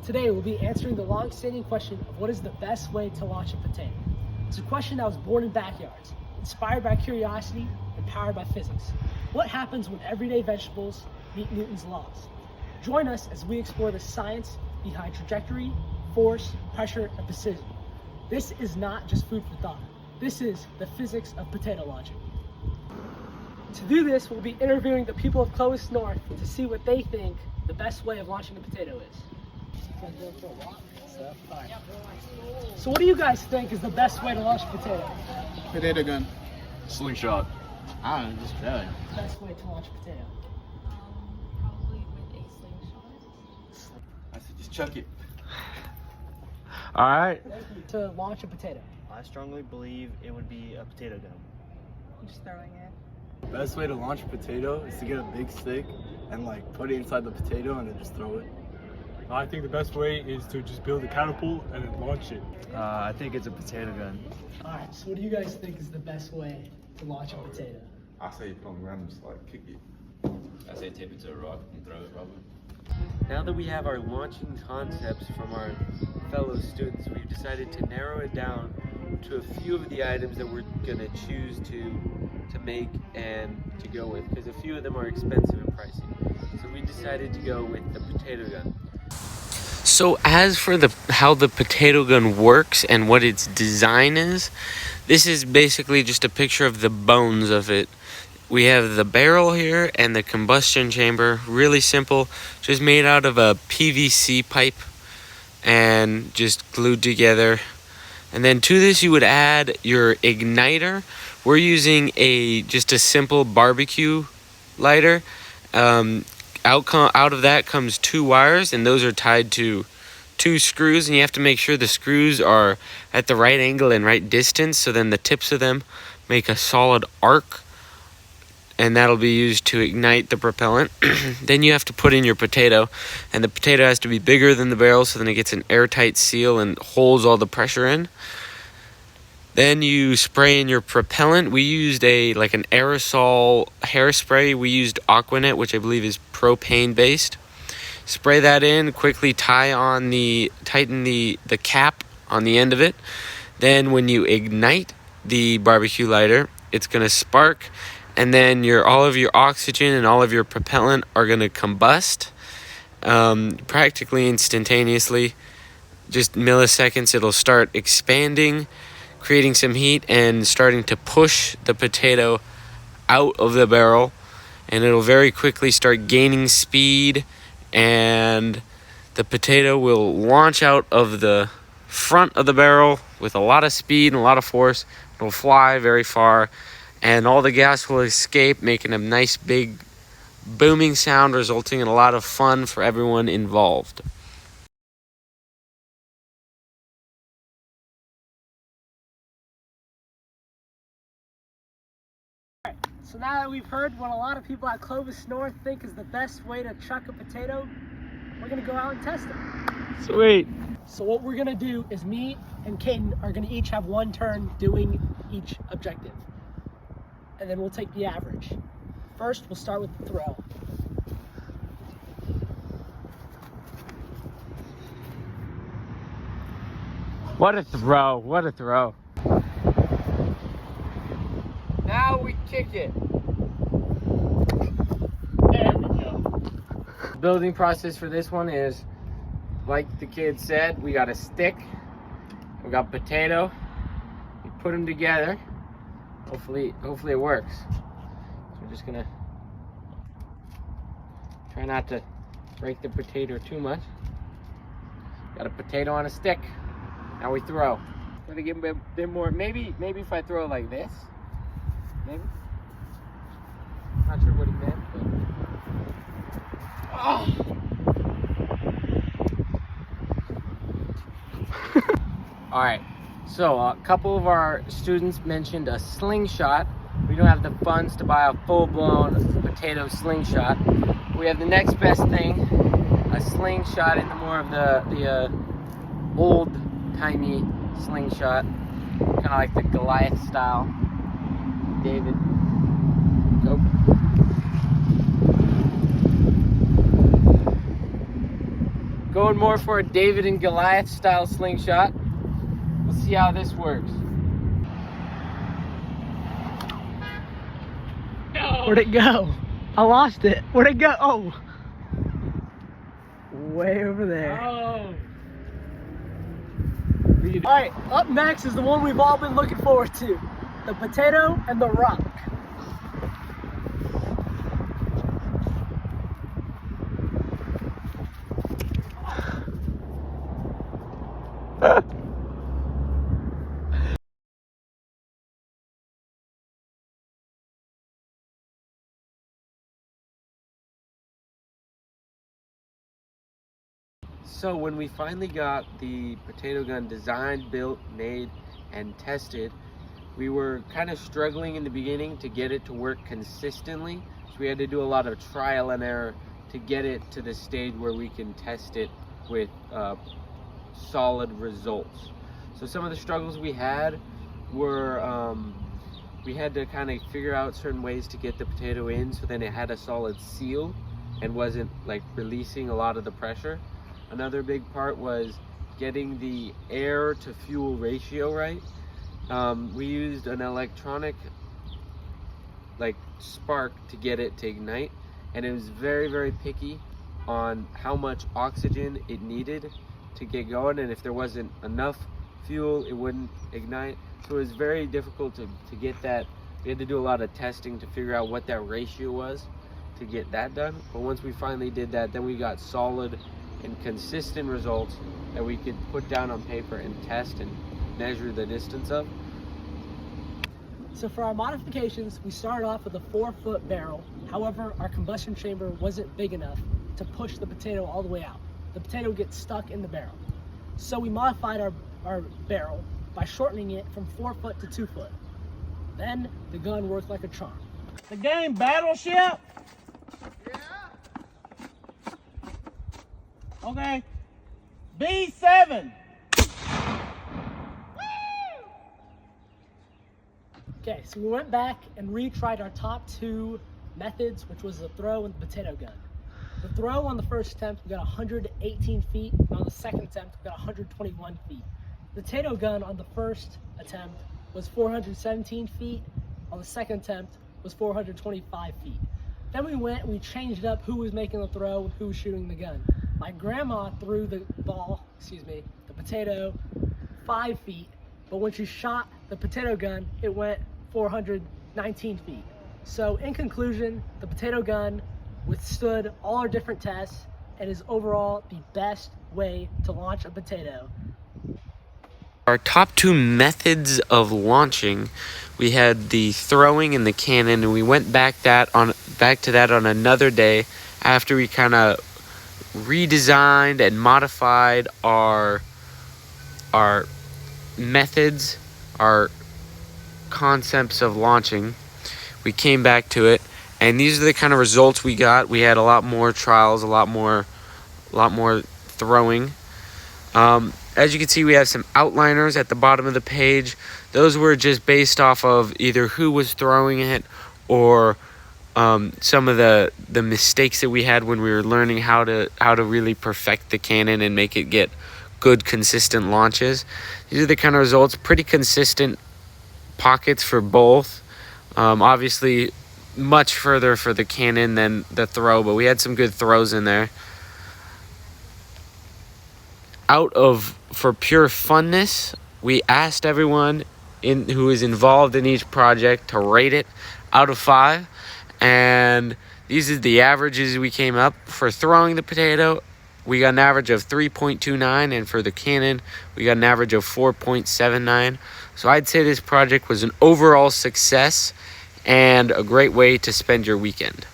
Today we'll be answering the long-standing question of what is the best way to launch a potato. It's a question that was born in backyards, inspired by curiosity and powered by physics. What happens when everyday vegetables meet Newton's laws? Join us as we explore the science behind trajectory, force, pressure, and precision. This is not just food for thought. This is the physics of potato launching. To do this, we'll be interviewing the people of Clovis North to see what they think the best way of launching a potato is. So what do you guys think is the best way to launch a potato? Potato gun. Slingshot. I don't know, just throw it. Best way to launch a potato. Probably with a slingshot. I said just chuck it. All right. To launch a potato. I strongly believe it would be a potato gun. Just throwing it. Best way to launch a potato is to get a big stick and put it inside the potato and then just throw it. I think the best way is to just build a catapult and then launch it. I think it's a potato gun. Alright, so what do you guys think is the best way to launch a potato? I say you put on the ground and just kick it. I say tip it to a rock and throw it probably. Now that we have our launching concepts from our fellow students, we've decided to narrow it down to a few of the items that we're gonna choose to make and to go with, because a few of them are expensive and pricey. So we decided to go with the potato gun. So as for how the potato gun works and what its design is, this is basically just a picture of the bones of it. We have the barrel here and the combustion chamber, really simple, just made out of a PVC pipe and just glued together. And then to this you would add your igniter. We're using just a simple barbecue lighter. Out of that comes 2 wires, and those are tied to 2 screws, and you have to make sure the screws are at the right angle and right distance, so then the tips of them make a solid arc, and that'll be used to ignite the propellant. Then you have to put in your potato, and the potato has to be bigger than the barrel, so then it gets an airtight seal and holds all the pressure in. Then you spray in your propellant. We used an aerosol hairspray. We used Aquanet, which I believe is propane based. Spray that in, quickly tighten the cap on the end of it. Then when you ignite the barbecue lighter, it's gonna spark, and then all of your oxygen and all of your propellant are gonna combust practically instantaneously. Just milliseconds, it'll start expanding, creating some heat and starting to push the potato out of the barrel, and it'll very quickly start gaining speed, and the potato will launch out of the front of the barrel with a lot of speed and a lot of force. It'll fly very far, and all the gas will escape, making a nice big booming sound, resulting in a lot of fun for everyone involved. So now that we've heard what a lot of people at Clovis North think is the best way to chuck a potato, we're gonna go out and test it. Sweet. So what we're gonna do is me and Caden are gonna each have 1 turn doing each objective. And then we'll take the average. First, we'll start with the throw. What a throw, what a throw. Now we kick it. There we go. The building process for this one is, like the kid said, we got a stick, we got potato, we put them together. Hopefully it works. So we're just gonna try not to break the potato too much. Got a potato on a stick. Now we throw. Gonna give him a bit more. Maybe if I throw like this. Maybe. Not sure what he meant, but. Oh. All right. So a couple of our students mentioned a slingshot. We don't have the funds to buy a full-blown potato slingshot. We have the next best thing, a slingshot in the more of the old-timey slingshot, kind of like the Goliath style. David, go. Going more for a David and Goliath style slingshot. Let's see how this works. Where'd it go? I lost it. Where'd it go? Oh. Way over there. Oh. All right, up next is the one we've all been looking forward to. The potato and the rock. So when we finally got the potato gun designed, built, made, and tested, we were kind of struggling in the beginning to get it to work consistently. So we had to do a lot of trial and error to get it to the stage where we can test it with solid results. So some of the struggles we had were we had to kind of figure out certain ways to get the potato in so then it had a solid seal and wasn't like releasing a lot of the pressure. Another big part was getting the air to fuel ratio right. We used an electronic like spark to get it to ignite, and it was very, very picky on how much oxygen it needed to get going, and if there wasn't enough fuel it wouldn't ignite. So it was very difficult to get that. We had to do a lot of testing to figure out what that ratio was to get that done. But once we finally did that, then we got solid and consistent results that we could put down on paper and test and measure the distance of. So for our modifications, we started off with a 4-foot barrel. However, our combustion chamber wasn't big enough to push the potato all the way out. The potato gets stuck in the barrel. So we modified our barrel by shortening it from 4 foot to 2 foot. Then the gun worked like a charm. The game Battleship? Okay. B7. Okay, so we went back and retried our top 2 methods, which was the throw and the potato gun. The throw on the first attempt, we got 118 feet, and on the second attempt, we got 121 feet. The potato gun on the first attempt was 417 feet, on the second attempt was 425 feet. Then we went and we changed up who was making the throw and who was shooting the gun. My grandma threw the potato 5 feet, but when she shot the potato gun, it went 419 feet. So in conclusion, the potato gun withstood all our different tests and is overall the best way to launch a potato. Our top 2 methods of launching, we had the throwing and the cannon, and we went back to that on another day after we kind of redesigned and modified our methods, our concepts of launching. We came back to it, and these are the kind of results we got. We had a lot more trials, a lot more throwing. As you can see, we have some outliners at the bottom of the page. Those were just based off of either who was throwing it or some of the mistakes that we had when we were learning how to really perfect the cannon and make it get good, consistent launches. These are the kind of results, pretty consistent pockets for both. Obviously, much further for the cannon than the throw, but we had some good throws in there. For pure funness, we asked everyone who is involved in each project to rate it out of 5, and these are the averages we came up. For throwing the potato, we got an average of 3.29, and for the cannon, we got an average of 4.79. So I'd say this project was an overall success and a great way to spend your weekend.